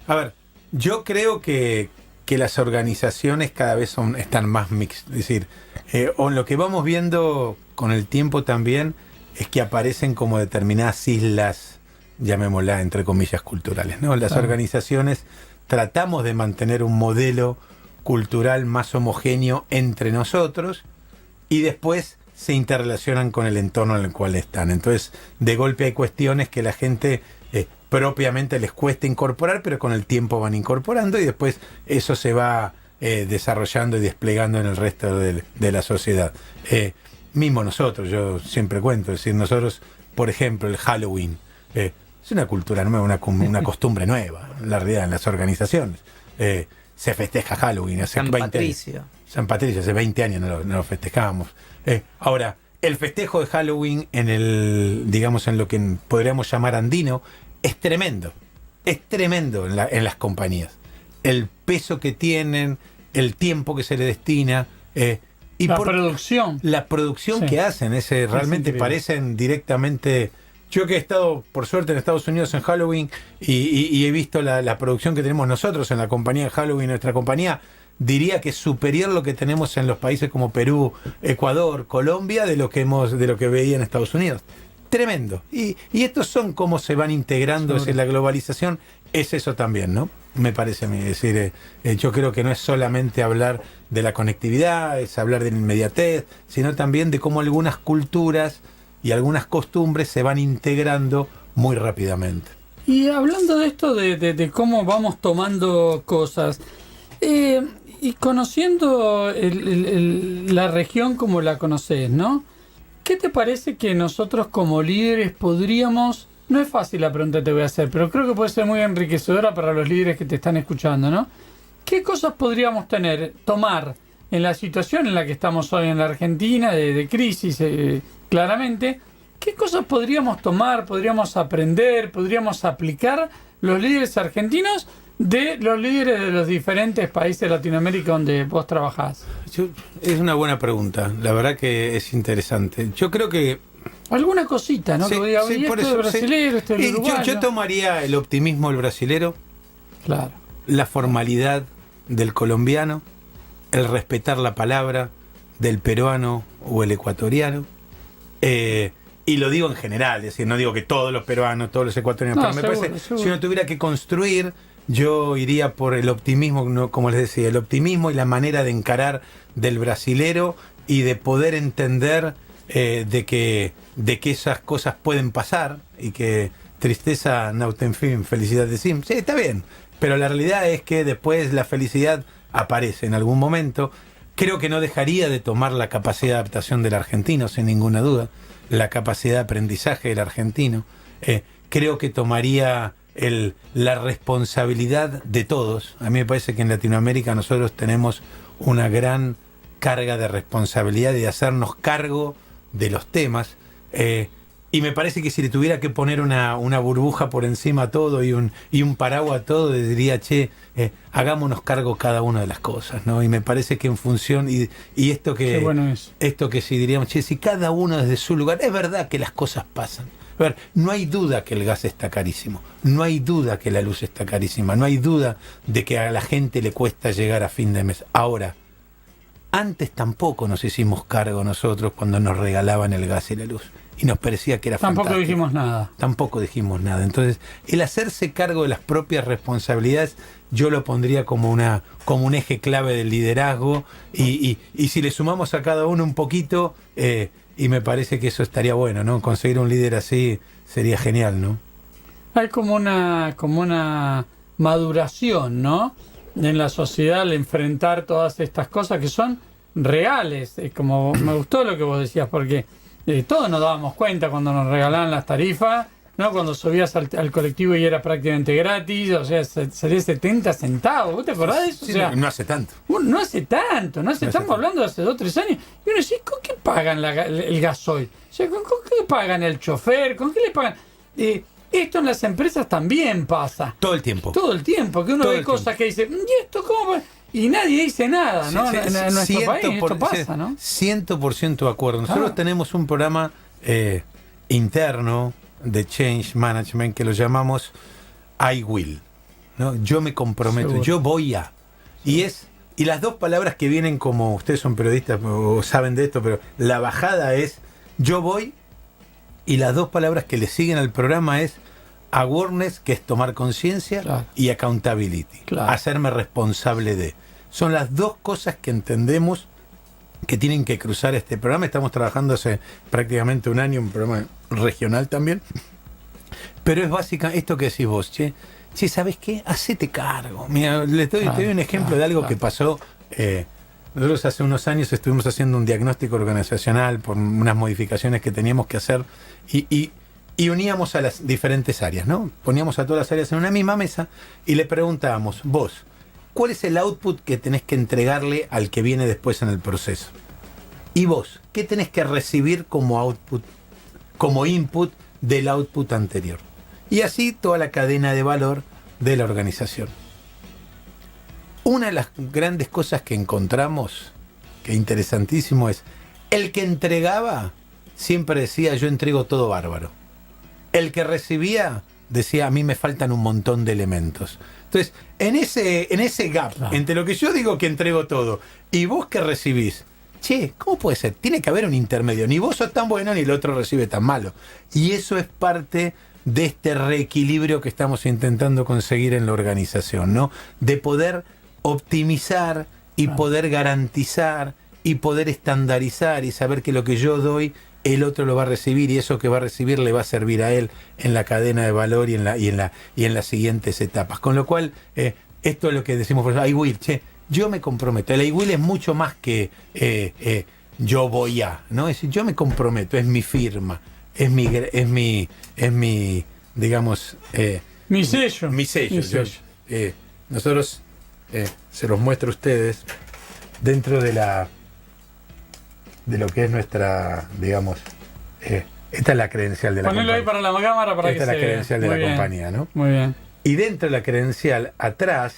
A ver, yo creo que las organizaciones cada vez están más mixtas. Es decir, o lo que vamos viendo con el tiempo también es que aparecen como determinadas islas, llamémosla entre comillas, culturales, ¿no? Las organizaciones tratamos de mantener un modelo cultural más homogéneo entre nosotros, y después se interrelacionan con el entorno en el cual están. Entonces, de golpe hay cuestiones que la gente propiamente les cuesta incorporar, pero con el tiempo van incorporando, y después eso se va desarrollando y desplegando en el resto de la sociedad. Mismo nosotros, yo siempre cuento, es decir, nosotros, por ejemplo, el Halloween, es una cultura nueva, una costumbre nueva, en la realidad, en las organizaciones. Se festeja Halloween hace San 20 Patricio. años. San Patricio, hace 20 años no lo festejábamos. Ahora, el festejo de Halloween digamos, en lo que podríamos llamar andino, es tremendo en las compañías. El peso que tienen, el tiempo que se le destina, y la producción sí, que hacen, realmente parecen directamente. Yo que he estado, por suerte, en Estados Unidos en Halloween y he visto la producción que tenemos nosotros en la compañía de Halloween, nuestra compañía, diría que es superior lo que tenemos en los países como Perú, Ecuador, Colombia, de lo que veía en Estados Unidos. Tremendo. Y estos son cómo se van integrando en la globalización. Es eso también, ¿no? Me parece a mí. Es decir, yo creo que no es solamente hablar de la conectividad, es hablar de la inmediatez, sino también de cómo algunas culturas y algunas costumbres se van integrando muy rápidamente. Y hablando de esto, de cómo vamos tomando cosas, y conociendo la región como la conoces, ¿no? ¿Qué te parece que nosotros como líderes podríamos... No es fácil la pregunta que te voy a hacer, pero creo que puede ser muy enriquecedora para los líderes que te están escuchando, ¿no? ¿Qué cosas podríamos tomar en la situación en la que estamos hoy en la Argentina, de crisis, claramente? ¿Qué cosas podríamos tomar, podríamos aprender, podríamos aplicar los líderes argentinos de los líderes de los diferentes países de Latinoamérica donde vos trabajás? Es una buena pregunta, la verdad que es interesante. Yo creo que... Alguna cosita, ¿no? Sí, que diga, sí, esto por es eso, brasilero, sí. esto es uruguayo. Yo tomaría el optimismo del brasilero, claro, la formalidad del colombiano, el respetar la palabra del peruano o el ecuatoriano, y lo digo en general, es decir, no digo que todos los peruanos, todos los ecuatorianos, no, pero seguro, me parece, seguro. si uno tuviera que construir, yo iría por el optimismo, ¿no? Como les decía, el optimismo y la manera de encarar del brasilero y de poder entender de que esas cosas pueden pasar y que tristeza nauten fin, felicidad de sim. Sí, está bien, pero la realidad es que después la felicidad aparece en algún momento. Creo que no dejaría de tomar la capacidad de adaptación del argentino, sin ninguna duda, la capacidad de aprendizaje del argentino. Creo que tomaría la responsabilidad de todos. A mí me parece que en Latinoamérica nosotros tenemos una gran carga de responsabilidad y de hacernos cargo de los temas, y me parece que si le tuviera que poner una burbuja por encima a todo y un paraguas a todo, diría, hagámonos cargo cada una de las cosas, ¿no? Y me parece que en función y esto que bueno es. Esto que si diríamos, si cada uno desde su lugar, es verdad que las cosas pasan. A ver, no hay duda que el gas está carísimo, no hay duda que la luz está carísima, no hay duda de que a la gente le cuesta llegar a fin de mes. Ahora, antes tampoco nos hicimos cargo nosotros cuando nos regalaban el gas y la luz. Y nos parecía que era Tampoco fantástico. dijimos nada. Tampoco dijimos nada. Entonces, el hacerse cargo de las propias responsabilidades, yo lo pondría como un eje clave del liderazgo. Y si le sumamos a cada uno un poquito, y me parece que eso estaría bueno, ¿no? Conseguir un líder así sería genial, ¿no? Hay como una maduración, ¿no? En la sociedad al enfrentar todas estas cosas que son reales. Como me gustó lo que vos decías, porque todos nos dábamos cuenta cuando nos regalaban las tarifas, ¿no? Cuando subías al colectivo y era prácticamente gratis, o sea, salía 70 centavos. ¿Vos te acordás de eso? Sí, o sea, no hace tanto. No hace tanto, estamos hablando de hace 2 o 3 años. Y uno dice, ¿con qué pagan el gasoil? O sea, ¿con qué pagan el chofer? ¿Con qué le pagan? Esto en las empresas también pasa. Todo el tiempo. Todo el tiempo, que uno Todo ve el cosas que dice, ¿y esto cómo va? Y nadie dice nada, ¿no? En nuestro país esto pasa, ¿no? 100% de acuerdo. Nosotros tenemos un programa interno de Change Management que lo llamamos I Will, ¿no? Yo me comprometo, Seguro. yo voy a. Y las dos palabras que vienen, como ustedes son periodistas o saben de esto, pero la bajada es yo voy, y las dos palabras que le siguen al programa es awareness, que es tomar conciencia, Claro. y accountability, Claro. hacerme responsable de. Son las dos cosas que entendemos que tienen que cruzar este programa. Estamos trabajando hace prácticamente un año, un programa regional también. Pero es básica esto que decís vos, che, ¿sabes qué? Hacete cargo. Mira, te doy un ejemplo de algo que pasó. Nosotros hace unos años estuvimos haciendo un diagnóstico organizacional por unas modificaciones que teníamos que hacer y uníamos a las diferentes áreas, ¿no? Poníamos a todas las áreas en una misma mesa y le preguntábamos, vos, cuál es el output que tenés que entregarle al que viene después en el proceso. Y vos, ¿qué tenés que recibir como output, como input del output anterior? Y así toda la cadena de valor de la organización. Una de las grandes cosas que encontramos, que es interesantísimo, es el que entregaba siempre decía: yo entrego todo bárbaro. El que recibía decía: a mí me faltan un montón de elementos. Entonces, en ese gap, entre lo que yo digo que entrego todo y vos que recibís, che, ¿cómo puede ser? Tiene que haber un intermedio. Ni vos sos tan bueno ni el otro recibe tan malo. Y eso es parte de este reequilibrio que estamos intentando conseguir en la organización, ¿no? De poder optimizar y poder garantizar y poder estandarizar y saber que lo que yo doy, el otro lo va a recibir, y eso que va a recibir le va a servir a él en la cadena de valor y en las siguientes etapas. Con lo cual, esto es lo que decimos, por ejemplo, I-Will, che, yo me comprometo. El I-Will es mucho más que yo voy a, ¿no? Es decir, yo me comprometo, es mi firma, es mi digamos, mi sello. Mi sello. Nosotros se los muestro a ustedes dentro de lo que es nuestra, digamos, esta es la credencial de la compañía. Ponelo ahí para la cámara para esta que se es la credencial de Muy la bien. compañía, ¿no? Muy bien. Y dentro de la credencial, atrás,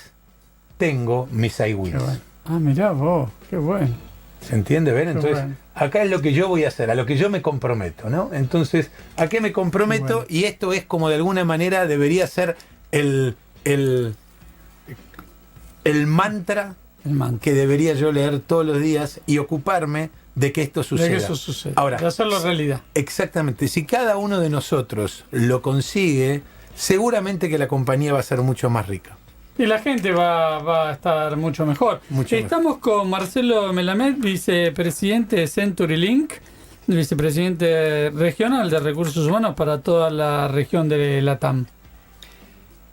tengo mis I-Wills. Bueno. Ah, mirá vos, qué bueno. ¿Se entiende? ¿Ven? Entonces, bueno. acá es lo que yo voy a hacer, a lo que yo me comprometo, ¿no? Entonces, ¿a qué me comprometo? Bueno. Y esto es como de alguna manera debería ser el mantra que debería yo leer todos los días y ocuparme de que esto suceda. De que eso suceda. Ahora, de hacerlo realidad. Exactamente. Si cada uno de nosotros lo seguramente que la compañía va a ser mucho más rica. Y la gente va a estar mucho mejor. Estamos con Marcelo Melamed, vicepresidente de CenturyLink, vicepresidente regional de recursos humanos para toda la región de Latam.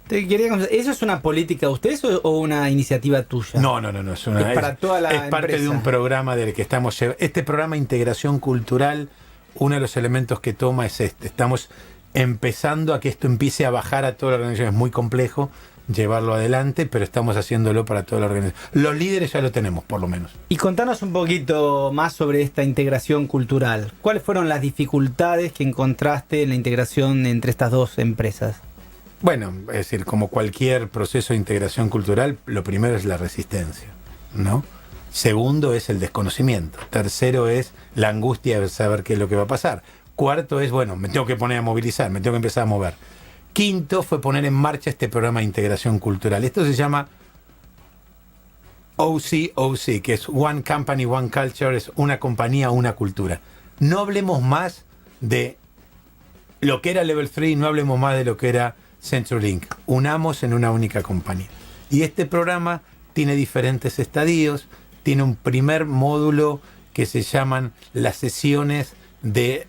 Te quería conocer, ¿eso es una política de ustedes o una iniciativa tuya? No. Es para toda la es parte empresa. de un programa del que estamos llevando. Este programa de integración cultural, uno de los elementos que toma es este. Estamos empezando a que esto empiece a bajar a toda la organización. Es muy complejo llevarlo adelante, pero estamos haciéndolo para toda la organización. Los líderes ya lo tenemos, por lo menos. Y contanos un poquito más sobre esta integración cultural. ¿Cuáles fueron las dificultades que encontraste en la integración entre estas dos empresas? Bueno, es decir, como cualquier proceso de integración cultural, lo primero es la resistencia, ¿no? Segundo es el desconocimiento. Tercero es la angustia de saber qué es lo que va a pasar. Cuarto es, bueno, me tengo que poner a movilizar, me tengo que empezar a mover. Quinto fue poner en marcha este programa de integración cultural. Esto se llama OC, que es One Company, One Culture, es una compañía, una cultura. No hablemos más de lo que era Level 3, no hablemos más de lo que era CenturyLink. Unamos en una única compañía. Y este programa tiene diferentes estadios, tiene un primer módulo que se llaman las sesiones de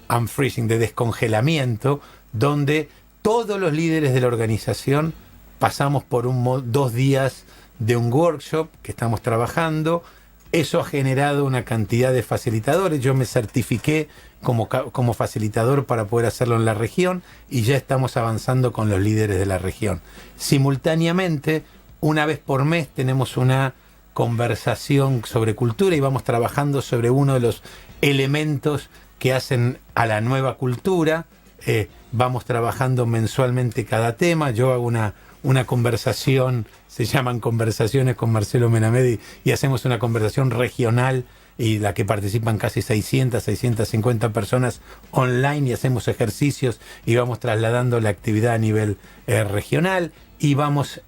unfreezing, de descongelamiento, donde todos los líderes de la organización pasamos por 2 días de un workshop que estamos trabajando. Eso ha generado una cantidad de facilitadores. Yo me certifiqué como facilitador para poder hacerlo en la región y ya estamos avanzando con los líderes de la región. Simultáneamente, una vez por mes tenemos una conversación sobre cultura y vamos trabajando sobre uno de los elementos que hacen a la nueva cultura. Vamos trabajando mensualmente cada tema. Yo hago una conversación, se llaman conversaciones con Marcelo Melamed y hacemos una conversación regional y la que participan casi 650 personas online y hacemos ejercicios y vamos trasladando la actividad a nivel regional y vamos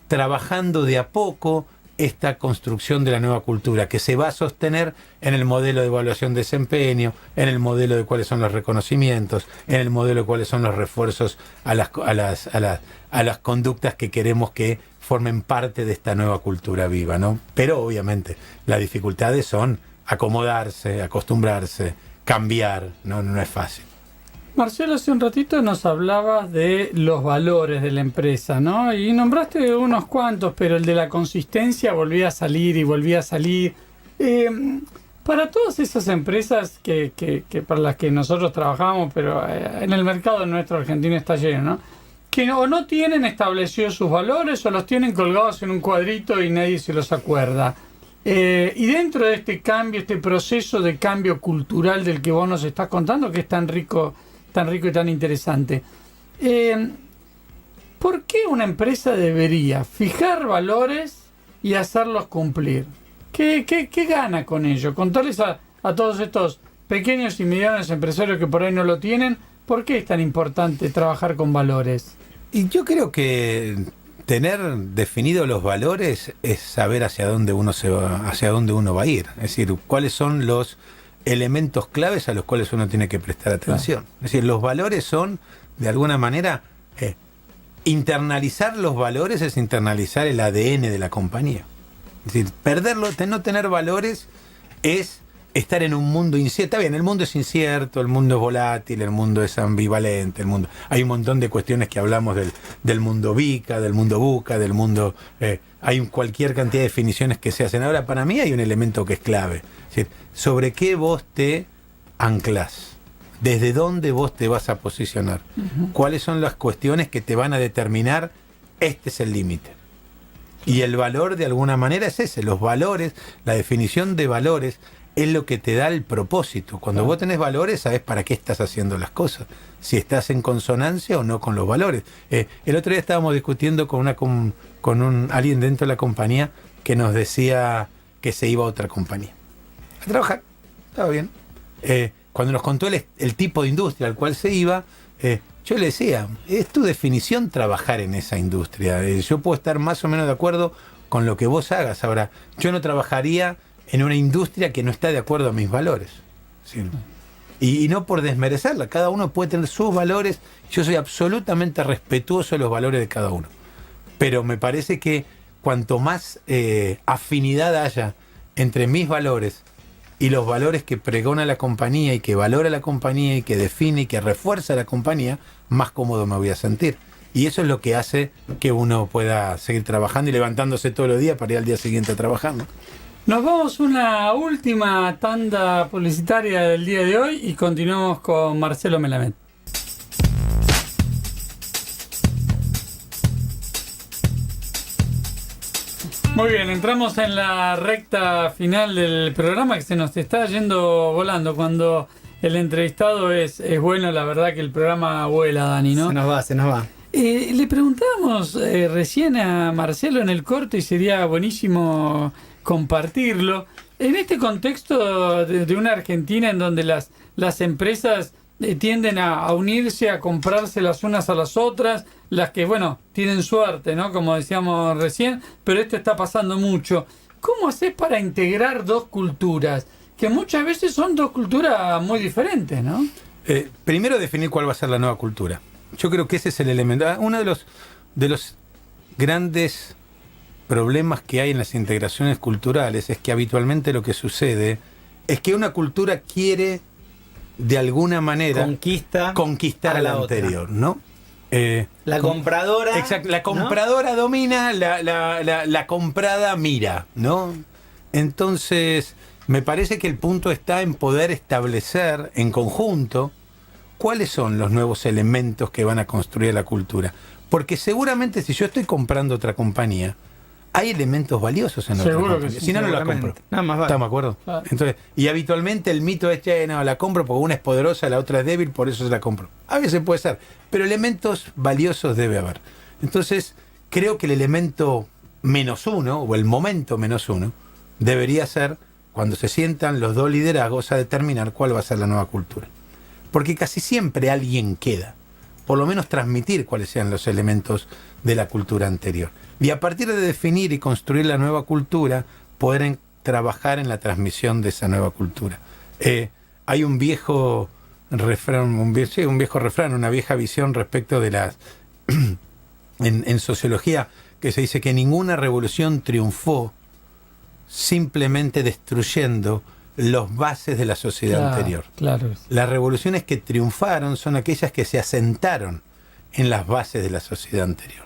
trabajando de a poco esta construcción de la nueva cultura que se va a sostener en el modelo de evaluación de desempeño, en el modelo de cuáles son los reconocimientos, en el modelo de cuáles son los refuerzos a las conductas que queremos que formen parte de esta nueva cultura viva, ¿no? Pero obviamente las dificultades son acomodarse, acostumbrarse, cambiar, no es fácil. Marcelo, hace un ratito nos hablabas de los valores de la empresa, ¿no? Y nombraste unos cuantos, pero el de la consistencia volvía a salir y volvía a salir. Para todas esas empresas que para las que nosotros trabajamos, pero en el mercado nuestro argentino está lleno, ¿no? que o no tienen establecidos sus valores o los tienen colgados en un cuadrito y nadie se los acuerda. Y dentro de este cambio, este proceso de cambio cultural del que vos nos estás contando, que es tan rico y tan interesante, ¿por qué una empresa debería fijar valores y hacerlos cumplir? ¿Qué gana con ello? Contarles a todos estos pequeños y medianos empresarios que por ahí no lo tienen, ¿por qué es tan importante trabajar con valores? Y yo creo que tener definidos los valores es saber hacia dónde uno va a ir. Es decir, cuáles son los elementos claves a los cuales uno tiene que prestar atención. Claro. Es decir, los valores son, de alguna manera, internalizar los valores es internalizar el ADN de la compañía. Es decir, perderlo, no tener valores es estar en un mundo incierto. Está bien, el mundo es incierto, el mundo es volátil, el mundo es ambivalente, hay un montón de cuestiones que hablamos del mundo VICA, del mundo BUCA, del mundo... hay cualquier cantidad de definiciones que se hacen. Ahora, para mí hay un elemento que es clave. Es decir, sobre qué vos te anclás. ¿Desde dónde vos te vas a posicionar? Uh-huh. ¿Cuáles son las cuestiones que te van a determinar? Este es el límite. Y el valor, de alguna manera, es ese. Los valores, la definición de valores, es lo que te da el propósito. Cuando vos tenés valores, sabés para qué estás haciendo las cosas. Si estás en consonancia o no con los valores. El otro día estábamos discutiendo con alguien dentro de la compañía que nos decía que se iba a otra compañía a trabajar. Estaba bien. Cuando nos contó el tipo de industria al cual se iba, yo le decía, es tu definición trabajar en esa industria. Yo puedo estar más o menos de acuerdo con lo que vos hagas. Ahora, yo no trabajaría en una industria que no está de acuerdo a mis valores. ¿Sí? Y no por desmerecerla, cada uno puede tener sus valores. Yo soy absolutamente respetuoso de los valores de cada uno. Pero me parece que cuanto más afinidad haya entre mis valores y los valores que pregona la compañía y que valora la compañía y que define y que refuerza la compañía, más cómodo me voy a sentir. Y eso es lo que hace que uno pueda seguir trabajando y levantándose todos los días para ir al día siguiente a trabajar, ¿no? Nos vamos una última tanda publicitaria del día de hoy y continuamos con Marcelo Melamed. Muy bien, entramos en la recta final del programa, que se nos está yendo volando cuando el entrevistado es bueno. La verdad que el programa vuela, Dani, ¿no? Se nos va. Le preguntábamos recién a Marcelo en el corte y sería buenísimo compartirlo. En este contexto de una Argentina en donde las empresas tienden a unirse, a comprarse las unas a las otras, las que, bueno, tienen suerte, ¿no? Como decíamos recién, pero esto está pasando mucho. ¿Cómo haces para integrar dos culturas? Que muchas veces son dos culturas muy diferentes, ¿no? Primero definir cuál va a ser la nueva cultura. Yo creo que ese es el elemento. Uno de los grandes problemas que hay en las integraciones culturales es que habitualmente lo que sucede es que una cultura quiere de alguna manera conquistar a la anterior, ¿no? La compradora. Exacto, la compradora, ¿no?, domina, la comprada mira, ¿no? Entonces, me parece que el punto está en poder establecer en conjunto cuáles son los nuevos elementos que van a construir la cultura. Porque seguramente si yo estoy comprando otra compañía, hay elementos valiosos en otra compañía. Si no, no la compro. Nada más vale. ¿Estamos de acuerdo? Claro. Entonces, y habitualmente el mito es que no, la compro porque una es poderosa, la otra es débil, por eso se la compro. A veces puede ser, pero elementos valiosos debe haber. Entonces, creo que el elemento -1 o el momento -1 debería ser cuando se sientan los dos liderazgos a determinar cuál va a ser la nueva cultura. Porque casi siempre alguien queda, por lo menos transmitir cuáles sean los elementos de la cultura anterior. Y a partir de definir y construir la nueva cultura, poder trabajar en la transmisión de esa nueva cultura. Hay un viejo refrán, una vieja visión respecto de las... en sociología, que se dice que ninguna revolución triunfó simplemente destruyendo los bases de la sociedad anterior. Claro. Las revoluciones que triunfaron son aquellas que se asentaron en las bases de la sociedad anterior.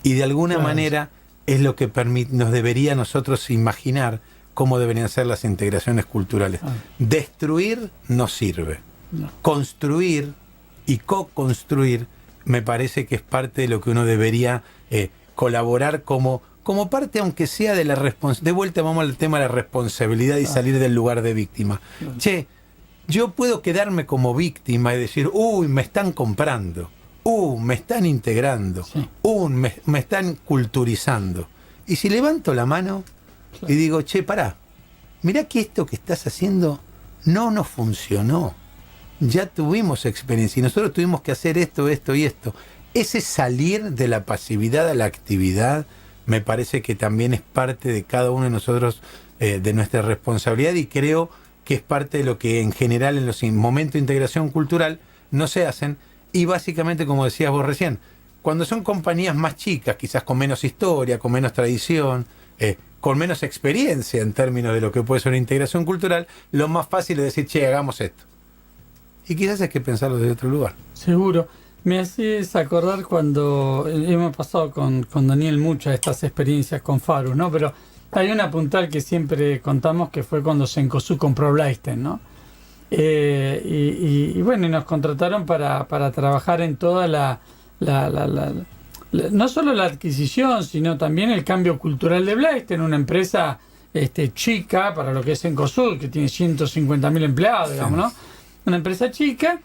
Y de alguna manera es lo que nos debería a nosotros imaginar cómo deberían ser las integraciones culturales. Destruir no sirve. No. Construir y co-construir me parece que es parte de lo que uno debería colaborar como parte, aunque sea de la responsabilidad. De vuelta vamos al tema de la responsabilidad y salir del lugar de víctima. Che, yo puedo quedarme como víctima y decir, uy, me están comprando, me están integrando, me están culturizando. Y si levanto la mano y digo, che, pará, mirá que esto que estás haciendo no nos funcionó. Ya tuvimos experiencia y nosotros tuvimos que hacer esto, esto y esto. Ese salir de la pasividad a la actividad me parece que también es parte de cada uno de nosotros, de nuestra responsabilidad, y creo que es parte de lo que en general en los momentos de integración cultural no se hacen. Y básicamente, como decías vos recién, cuando son compañías más chicas, quizás con menos historia, con menos tradición, con menos experiencia en términos de lo que puede ser una integración cultural, lo más fácil es decir, che, hagamos esto. Y quizás hay que pensarlo desde otro lugar. Seguro. Me haces acordar cuando hemos pasado con Daniel muchas de estas experiencias con Farus, ¿no? Pero hay una puntal que siempre contamos, que fue cuando Cencosud compró Blaisten, ¿no? Y bueno, y nos contrataron para trabajar en toda no solo la adquisición, sino también el cambio cultural de Blaisten, una empresa chica para lo que es Cencosud, que tiene 150.000 empleados, digamos, ¿no? Una empresa chica,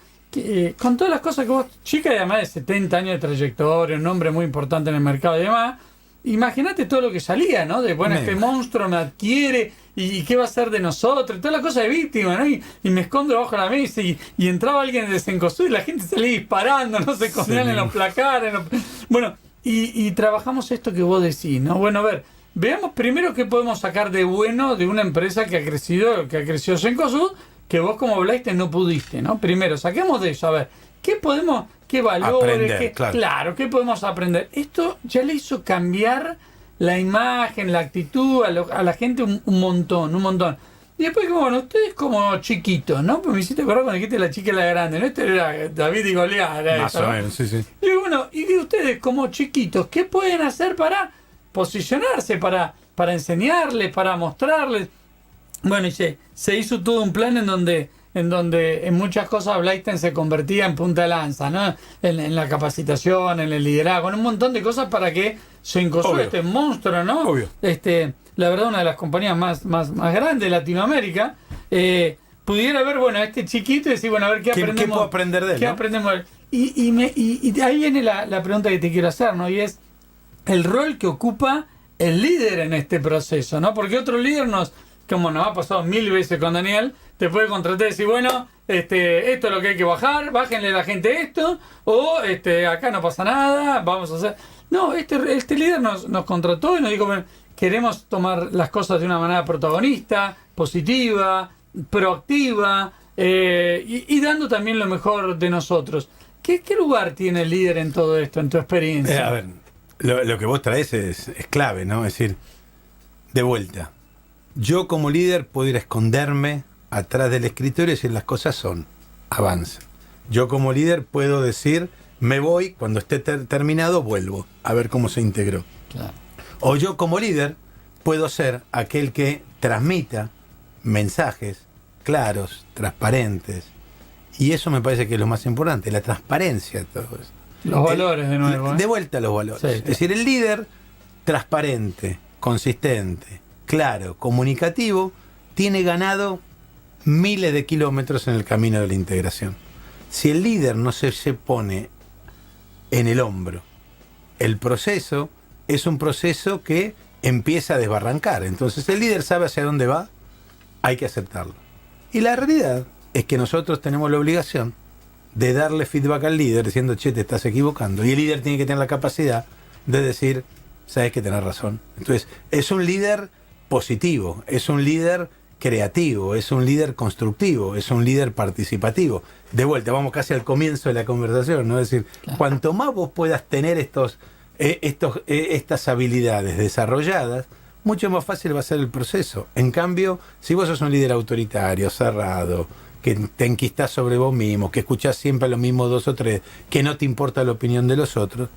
con todas las cosas que vos, chica y además de 70 años de trayectoria, un nombre muy importante en el mercado y demás. Imagínate todo lo que salía, ¿no? De, bueno, este monstruo me adquiere, y qué va a ser de nosotros, toda la cosa de víctima, ¿no? Y me escondo debajo de la mesa, y entraba alguien de Cencosud y la gente salía disparando, no se escondían en los placares. Bueno, y trabajamos esto que vos decís, ¿no? Bueno, a ver, veamos primero qué podemos sacar de bueno de una empresa que ha crecido Cencosud, que vos como Blaisten no pudiste, ¿no? Primero, saquemos de eso, a ver, ¿qué valores, aprender, claro, qué podemos aprender? Esto ya le hizo cambiar la imagen, la actitud a la gente un montón. Y después, bueno, ustedes como chiquitos, ¿no? Pues me hiciste acordar cuando dijiste la chica y la grande, ¿no? Este era David y Goliat. Más o menos, sí. Y bueno, y ustedes como chiquitos, ¿qué pueden hacer para posicionarse, para enseñarles, para mostrarles? Bueno, y se hizo todo un plan en donde en muchas cosas Blaisten se convertía en punta de lanza, ¿no? En la capacitación, en el liderazgo, en un montón de cosas para que Cencosud, este monstruo, ¿no? Obvio. La verdad, una de las compañías más grandes de Latinoamérica, pudiera ver, bueno, a este chiquito y decir, bueno, a ver qué aprendemos. ¿Qué puedo aprender de él? ¿Qué aprendemos de él? Y ahí viene la pregunta que te quiero hacer, ¿no? Y es el rol que ocupa el líder en este proceso, ¿no? Porque otro líder como nos ha pasado 1000 veces con Daniel, te puede contratar y decir, bueno, esto es lo que hay que bajar, bájenle a la gente esto, o acá no pasa nada, vamos a hacer... No, este líder nos contrató y nos dijo, bueno, queremos tomar las cosas de una manera protagonista, positiva, proactiva, y dando también lo mejor de nosotros. ¿Qué lugar tiene el líder en todo esto, en tu experiencia? A ver, lo que vos traes es clave, ¿no? Es decir, de vuelta, yo como líder puedo ir a esconderme atrás del escritorio y decir las cosas avanzan. Yo como líder puedo decir, me voy, cuando esté terminado vuelvo, a ver cómo se integró. Claro. O yo como líder puedo ser aquel que transmita mensajes claros, transparentes, y eso me parece que es lo más importante, la transparencia de todo eso. Los valores de nuevo. De vuelta a los valores. Sí, es decir, el líder transparente, consistente, claro, comunicativo, tiene ganado miles de kilómetros en el camino de la integración. Si el líder no se pone en el hombro, el proceso es un proceso que empieza a desbarrancar. Entonces el líder sabe hacia dónde va, hay que aceptarlo. Y la realidad es que nosotros tenemos la obligación de darle feedback al líder diciendo, che, te estás equivocando. Y el líder tiene que tener la capacidad de decir, sabes que tenés razón. Entonces, es un líder positivo, es un líder creativo, es un líder constructivo, es un líder participativo. De vuelta, vamos casi al comienzo de la conversación, ¿no? Es decir, claro, cuanto más vos puedas tener estas habilidades desarrolladas, mucho más fácil va a ser el proceso. En cambio, si vos sos un líder autoritario, cerrado, que te enquistás sobre vos mismo, que escuchás siempre lo mismo 2 o 3, que no te importa la opinión de los otros,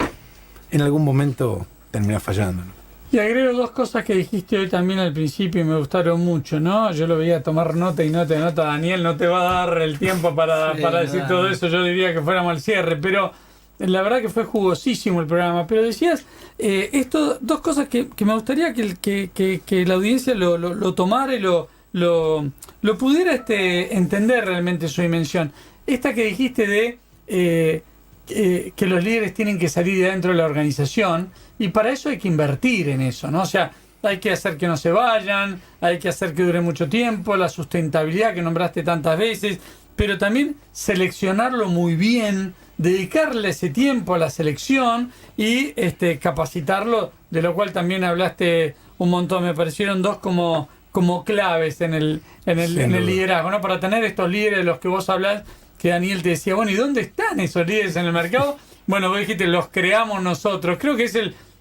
en algún momento terminás fallando, ¿no? Y agrego 2 cosas que dijiste hoy también al principio y me gustaron mucho, ¿no? Yo lo veía tomar nota y nota. Daniel no te va a dar el tiempo para decir todo eso. Yo diría que fuéramos al cierre, pero la verdad que fue jugosísimo el programa, pero decías dos cosas que me gustaría que la audiencia lo tomara y lo pudiera entender realmente su dimensión. Esta que dijiste de que los líderes tienen que salir de dentro de la organización, y para eso hay que invertir en eso, ¿no? O sea, hay que hacer que no se vayan, hay que hacer que dure mucho tiempo, la sustentabilidad que nombraste tantas veces, pero también seleccionarlo muy bien, dedicarle ese tiempo a la selección y capacitarlo, de lo cual también hablaste un montón. Me parecieron dos como claves en el liderazgo, ¿no? Para tener estos líderes de los que vos hablás, que Daniel te decía, bueno, ¿y dónde están esos líderes en el mercado? Bueno, vos dijiste, los creamos nosotros. Creo que es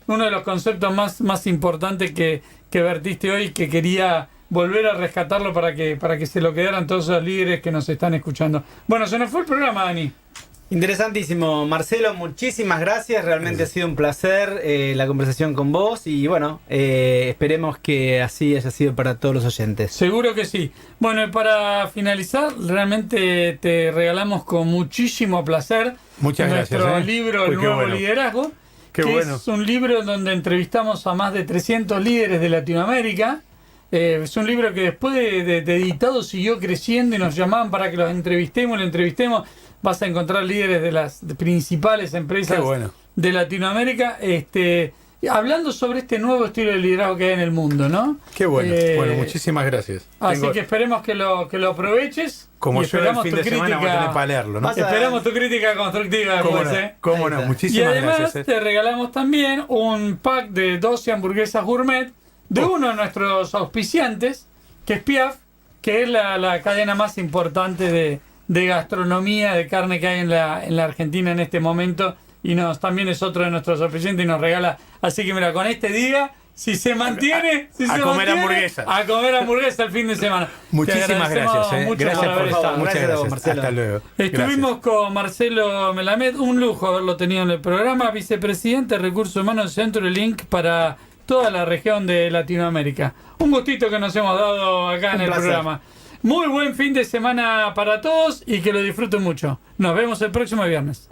uno de los conceptos más importantes que vertiste hoy, que quería volver a rescatarlo para que se lo quedaran todos esos líderes que nos están escuchando. Bueno, se nos fue el programa, Dani. Interesantísimo, Marcelo, muchísimas gracias, realmente ha sido un placer la conversación con vos y bueno, esperemos que así haya sido para todos los oyentes. Seguro que sí. Bueno, y para finalizar, realmente te regalamos con muchísimo placer nuestro libro El Nuevo Liderazgo, que es un libro donde entrevistamos a más de 300 líderes de Latinoamérica. Es un libro que después de editado siguió creciendo y nos llamaban para que lo entrevistemos. Vas a encontrar líderes de las principales empresas de Latinoamérica hablando sobre este nuevo estilo de liderazgo que hay en el mundo, ¿no? Qué bueno. Bueno, muchísimas gracias. Así que esperemos que lo aproveches. Como y yo el fin de semana voy a tener para leerlo, ¿no? Esperamos tu crítica constructiva después, ¿Cómo no? Muchísimas gracias. Y además te regalamos también un pack de 12 hamburguesas gourmet de uno de nuestros auspiciantes, que es Piaf, que es la cadena más importante de gastronomía, de carne que hay en la Argentina en este momento, y también es otro de nuestros auspiciantes y nos regala. Así que mira, con este día, si se mantiene, a comer hamburguesas. A comer hamburguesas el fin de semana. Muchísimas gracias. Mucho Gracias por estado. Muchas gracias. Marcelo. Hasta luego. Estuvimos con Marcelo Melamed, un lujo haberlo tenido en el programa, vicepresidente de Recursos Humanos de CenturyLink para toda la región de Latinoamérica. Un gustito que nos hemos dado acá en el programa. Muy buen fin de semana para todos y que lo disfruten mucho. Nos vemos el próximo viernes.